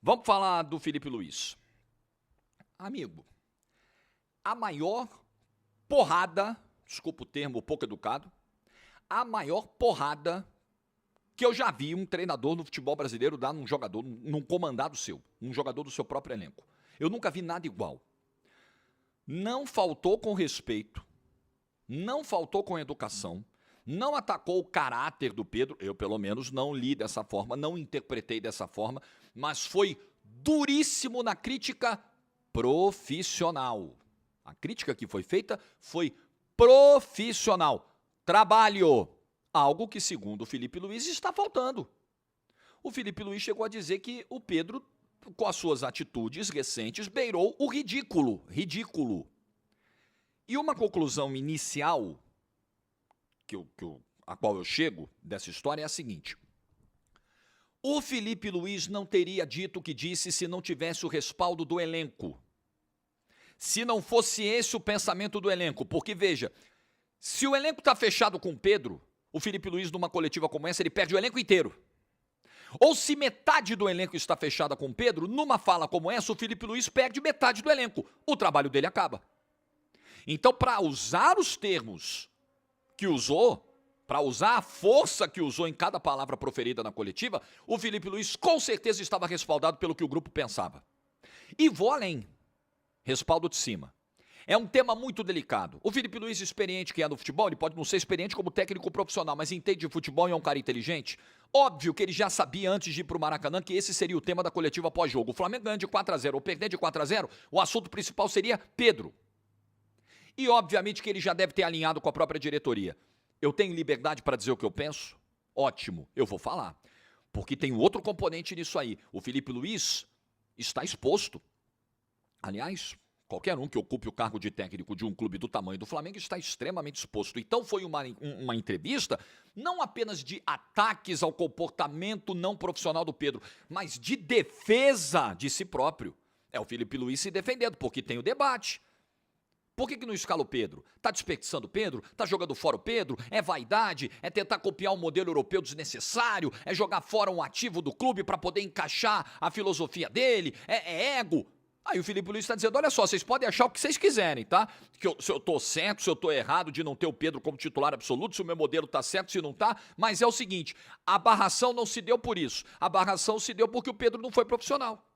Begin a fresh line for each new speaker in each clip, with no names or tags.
Vamos falar do Felipe Luiz. Amigo, a maior porrada, desculpa o termo pouco educado, a maior porrada que eu já vi um treinador no futebol brasileiro dar num jogador, num comandado seu, num jogador do seu próprio elenco. Eu nunca vi nada igual. Não faltou com respeito, não faltou com educação, não atacou o caráter do Pedro, eu pelo menos não li dessa forma, não interpretei dessa forma, mas foi duríssimo na crítica profissional. A crítica que foi feita foi profissional. Trabalho, algo que, segundo o Felipe Luiz, está faltando. O Felipe Luiz chegou a dizer que o Pedro, com as suas atitudes recentes, beirou o ridículo. Ridículo. E uma conclusão inicial a qual eu chego dessa história é a seguinte. O Felipe Luiz não teria dito o que disse se não tivesse o respaldo do elenco. Se não fosse esse o pensamento do elenco. Porque, veja, se o elenco está fechado com o Pedro, o Felipe Luiz, numa coletiva como essa, ele perde o elenco inteiro. Ou se metade do elenco está fechada com o Pedro, numa fala como essa, o Felipe Luiz perde metade do elenco. O trabalho dele acaba. Então, para usar os termos que usou, para usar a força que usou em cada palavra proferida na coletiva, o Felipe Luiz com certeza estava respaldado pelo que o grupo pensava. E vou além. Respaldo de cima. É um tema muito delicado. O Felipe Luiz, experiente que é no futebol, ele pode não ser experiente como técnico profissional, mas entende de futebol e é um cara inteligente. Óbvio que ele já sabia antes de ir para o Maracanã que esse seria o tema da coletiva pós-jogo. O Flamengo ganha de 4-0 ou perder de 4-0, o assunto principal seria Pedro. E obviamente que ele já deve ter alinhado com a própria diretoria. Eu tenho liberdade para dizer o que eu penso? Ótimo, eu vou falar. Porque tem outro componente nisso aí. O Felipe Luiz está exposto. Aliás, qualquer um que ocupe o cargo de técnico de um clube do tamanho do Flamengo está extremamente exposto. Então foi uma entrevista não apenas de ataques ao comportamento não profissional do Pedro, mas de defesa de si próprio. É o Felipe Luiz se defendendo, porque tem o debate. Por que não escala o Pedro? Tá desperdiçando o Pedro? Tá jogando fora o Pedro? É vaidade? É tentar copiar um modelo europeu desnecessário? É jogar fora um ativo do clube para poder encaixar a filosofia dele? É ego? Aí o Felipe Luiz está dizendo, olha só, vocês podem achar o que vocês quiserem, tá? Se eu tô certo, se eu tô errado de não ter o Pedro como titular absoluto, se o meu modelo tá certo, se não tá, mas é o seguinte, a barração não se deu por isso, a barração se deu porque o Pedro não foi profissional.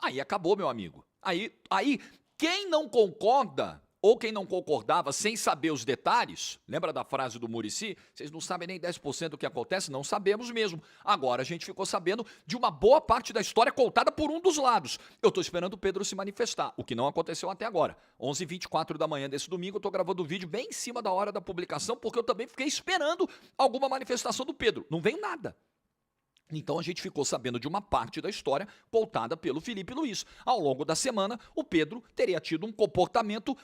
Aí acabou, meu amigo. Aí quem não concorda, ou quem não concordava sem saber os detalhes, lembra da frase do Muricy? Vocês não sabem nem 10% do que acontece? Não sabemos mesmo. Agora a gente ficou sabendo de uma boa parte da história contada por um dos lados. Eu estou esperando o Pedro se manifestar, o que não aconteceu até agora. 11h24 da manhã desse domingo, eu estou gravando o vídeo bem em cima da hora da publicação, porque eu também fiquei esperando alguma manifestação do Pedro. Não veio nada. Então a gente ficou sabendo de uma parte da história contada pelo Felipe Luiz. Ao longo da semana, o Pedro teria tido um comportamento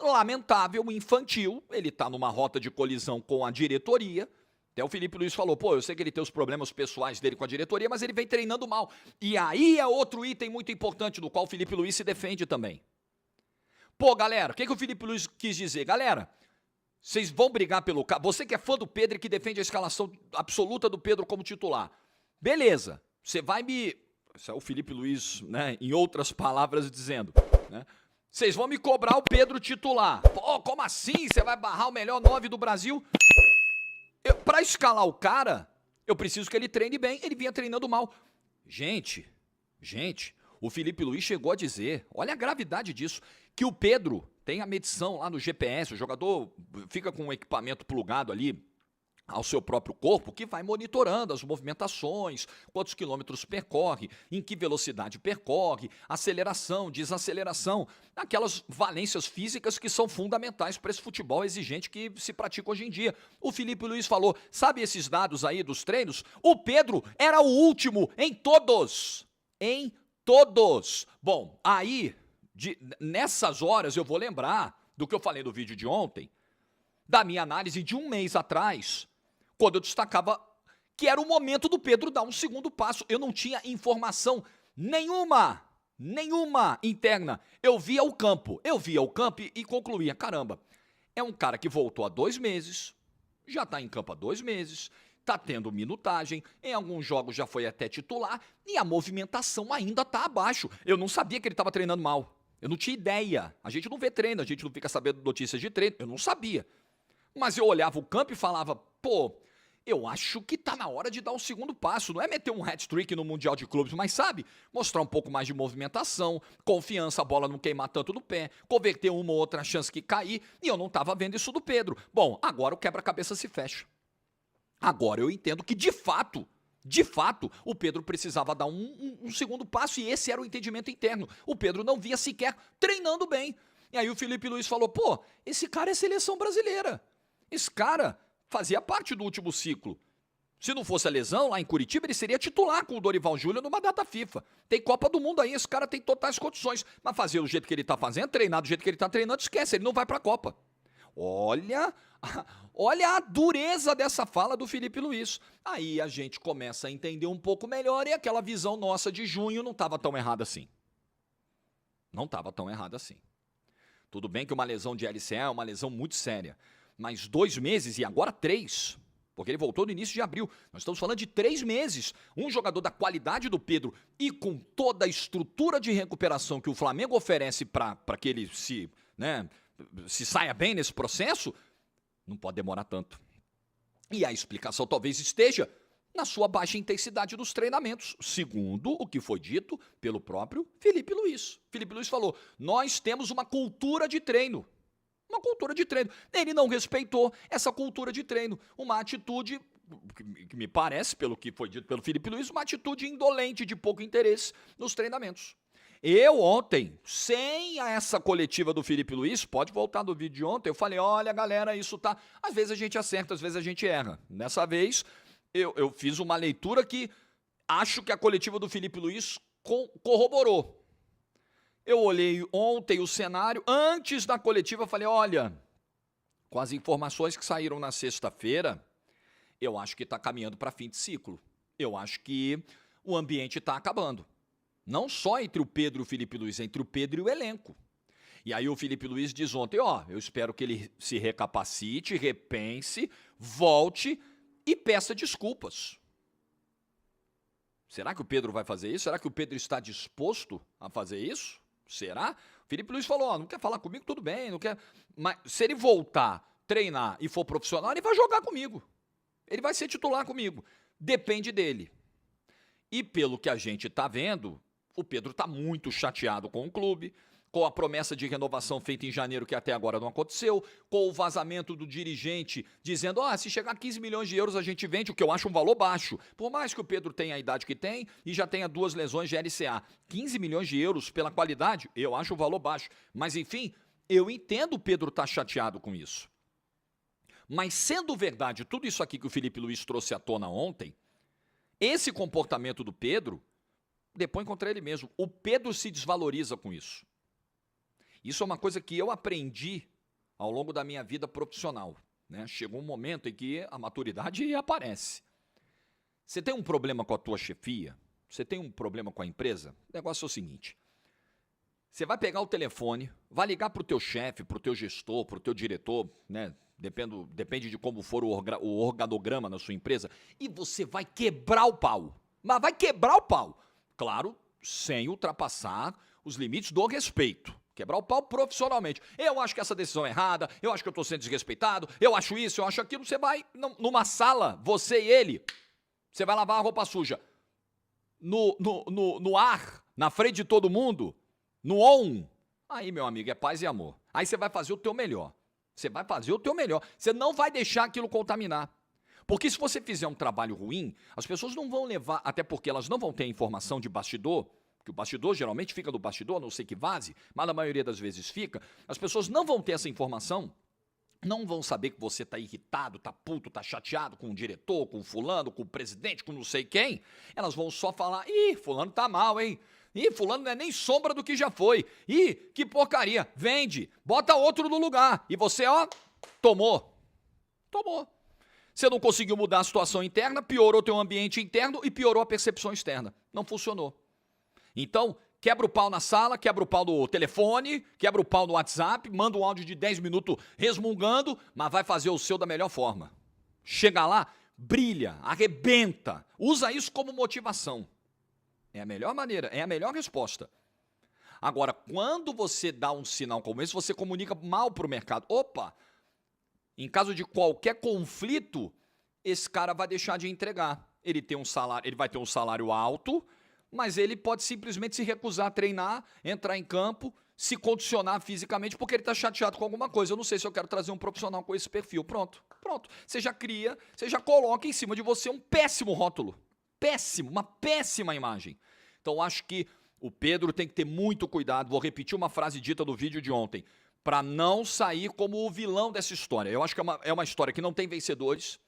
lamentável, infantil. Ele está numa rota de colisão com a diretoria. Até o Felipe Luiz falou, pô, eu sei que ele tem os problemas pessoais dele com a diretoria, mas ele vem treinando mal. E aí é outro item muito importante do qual o Felipe Luiz se defende também. Pô, galera, o que o Felipe Luiz quis dizer? Galera, vocês vão brigar pelo cara. Você que é fã do Pedro e que defende a escalação absoluta do Pedro como titular. Beleza, você vai me... Esse é o Felipe Luiz, né, em outras palavras dizendo, né? Vocês vão me cobrar o Pedro titular. Pô, como assim? Você vai barrar o melhor 9 do Brasil? Para escalar o cara, eu preciso que ele treine bem. Ele vinha treinando mal. Gente, o Felipe Luiz chegou a dizer, olha a gravidade disso, que o Pedro tem a medição lá no GPS, o jogador fica com um equipamento plugado ali, ao seu próprio corpo, que vai monitorando as movimentações, quantos quilômetros percorre, em que velocidade percorre, aceleração, desaceleração, aquelas valências físicas que são fundamentais para esse futebol exigente que se pratica hoje em dia. O Felipe Luiz falou, sabe esses dados aí dos treinos? O Pedro era o último em todos. Em todos. Bom, aí, nessas horas eu vou lembrar do que eu falei no vídeo de ontem, da minha análise de um mês atrás, quando eu destacava que era o momento do Pedro dar um segundo passo. Eu não tinha informação nenhuma interna. Eu via o campo e concluía, caramba, é um cara que voltou há 2 meses, já está em campo há 2 meses, tá tendo minutagem, em alguns jogos já foi até titular, e a movimentação ainda tá abaixo. Eu não sabia que ele estava treinando mal. Eu não tinha ideia. A gente não vê treino, a gente não fica sabendo notícias de treino. Eu não sabia. Mas eu olhava o campo e falava, pô, eu acho que tá na hora de dar um segundo passo. Não é meter um hat-trick no Mundial de Clubes, mas sabe, mostrar um pouco mais de movimentação, confiança, a bola não queimar tanto no pé, converter uma ou outra chance que cair, e eu não tava vendo isso do Pedro. Bom, agora o quebra-cabeça se fecha. Agora eu entendo que, de fato, o Pedro precisava dar um segundo passo, e esse era o entendimento interno. O Pedro não via sequer treinando bem. E aí o Felipe Luiz falou, pô, esse cara é seleção brasileira. Esse cara fazia parte do último ciclo. Se não fosse a lesão, lá em Curitiba, ele seria titular com o Dorival Júnior numa data FIFA. Tem Copa do Mundo aí, esse cara tem totais condições. Mas fazer do jeito que ele tá fazendo, treinar do jeito que ele tá treinando, esquece, ele não vai pra Copa. Olha a dureza dessa fala do Felipe Luiz. Aí a gente começa a entender um pouco melhor e aquela visão nossa de junho não estava tão errada assim. Não estava tão errada assim. Tudo bem que uma lesão de LCA é uma lesão muito séria, mas 2 meses e agora 3, porque ele voltou no início de abril. Nós estamos falando de 3 meses. Um jogador da qualidade do Pedro e com toda a estrutura de recuperação que o Flamengo oferece para que ele se saia bem nesse processo, não pode demorar tanto. E a explicação talvez esteja na sua baixa intensidade dos treinamentos, segundo o que foi dito pelo próprio Felipe Luiz. Felipe Luiz falou, nós temos uma cultura de treino. Uma cultura de treino. Ele não respeitou essa cultura de treino. Uma atitude, que me parece, pelo que foi dito pelo Felipe Luiz, uma atitude indolente, de pouco interesse nos treinamentos. Eu ontem, sem essa coletiva do Felipe Luiz, pode voltar do vídeo de ontem, eu falei, olha galera, isso tá... Às vezes a gente acerta, às vezes a gente erra. Dessa vez, eu fiz uma leitura que acho que a coletiva do Felipe Luiz corroborou. Eu olhei ontem o cenário, antes da coletiva, falei, olha, com as informações que saíram na sexta-feira, eu acho que está caminhando para fim de ciclo. Eu acho que o ambiente está acabando. Não só entre o Pedro e o Felipe Luiz, entre o Pedro e o elenco. E aí o Felipe Luiz diz ontem, eu espero que ele se recapacite, repense, volte e peça desculpas. Será que o Pedro vai fazer isso? Será que o Pedro está disposto a fazer isso? Será? O Felipe Luiz falou, não quer falar comigo, tudo bem, não quer... Mas se ele voltar, treinar e for profissional, ele vai jogar comigo. Ele vai ser titular comigo. Depende dele. E pelo que a gente está vendo, o Pedro está muito chateado com o clube, com a promessa de renovação feita em janeiro, que até agora não aconteceu, com o vazamento do dirigente dizendo, se chegar a 15 milhões de euros a gente vende, o que eu acho um valor baixo. Por mais que o Pedro tenha a idade que tem e já tenha 2 lesões de LCA. 15 milhões de euros pela qualidade, eu acho um valor baixo. Mas enfim, eu entendo o Pedro estar chateado com isso. Mas sendo verdade tudo isso aqui que o Felipe Luiz trouxe à tona ontem, esse comportamento do Pedro depõe contra ele mesmo. O Pedro se desvaloriza com isso. Isso é uma coisa que eu aprendi ao longo da minha vida profissional, né? Chegou um momento em que a maturidade aparece. Você tem um problema com a tua chefia? Você tem um problema com a empresa? O negócio é o seguinte, você vai pegar o telefone, vai ligar para o teu chefe, para o teu gestor, para o teu diretor, né? Depende de como for o organograma na sua empresa, e você vai quebrar o pau. Mas vai quebrar o pau. Claro, sem ultrapassar os limites do respeito. Quebrar o pau profissionalmente. Eu acho que essa decisão é errada, eu acho que eu estou sendo desrespeitado, eu acho isso, eu acho aquilo. Você vai numa sala, você e ele, você vai lavar a roupa suja. No ar, na frente de todo mundo, no on. Aí, meu amigo, é paz e amor. Aí você vai fazer o teu melhor. Você vai fazer o teu melhor. Você não vai deixar aquilo contaminar. Porque se você fizer um trabalho ruim, as pessoas não vão levar, até porque elas não vão ter informação de bastidor, que o bastidor geralmente fica do bastidor, a não sei que vaze, mas na maioria das vezes fica, as pessoas não vão ter essa informação, não vão saber que você está irritado, está puto, está chateado com o diretor, com o fulano, com o presidente, com não sei quem. Elas vão só falar, fulano tá mal, hein? Fulano não é nem sombra do que já foi. Que porcaria, vende, bota outro no lugar. E você, tomou. Você não conseguiu mudar a situação interna, piorou teu ambiente interno e piorou a percepção externa. Não funcionou. Então, quebra o pau na sala, quebra o pau no telefone, quebra o pau no WhatsApp, manda um áudio de 10 minutos resmungando, mas vai fazer o seu da melhor forma. Chega lá, brilha, arrebenta, usa isso como motivação. É a melhor maneira, é a melhor resposta. Agora, quando você dá um sinal como esse, você comunica mal para o mercado. Opa, em caso de qualquer conflito, esse cara vai deixar de entregar. Ele vai ter um salário alto, mas ele pode simplesmente se recusar a treinar, entrar em campo, se condicionar fisicamente porque ele está chateado com alguma coisa. Eu não sei se eu quero trazer um profissional com esse perfil. Pronto. Você já cria, você já coloca em cima de você um péssimo rótulo. Péssimo, uma péssima imagem. Então, acho que o Pedro tem que ter muito cuidado. Vou repetir uma frase dita no vídeo de ontem, para não sair como o vilão dessa história. Eu acho que é uma história que não tem vencedores.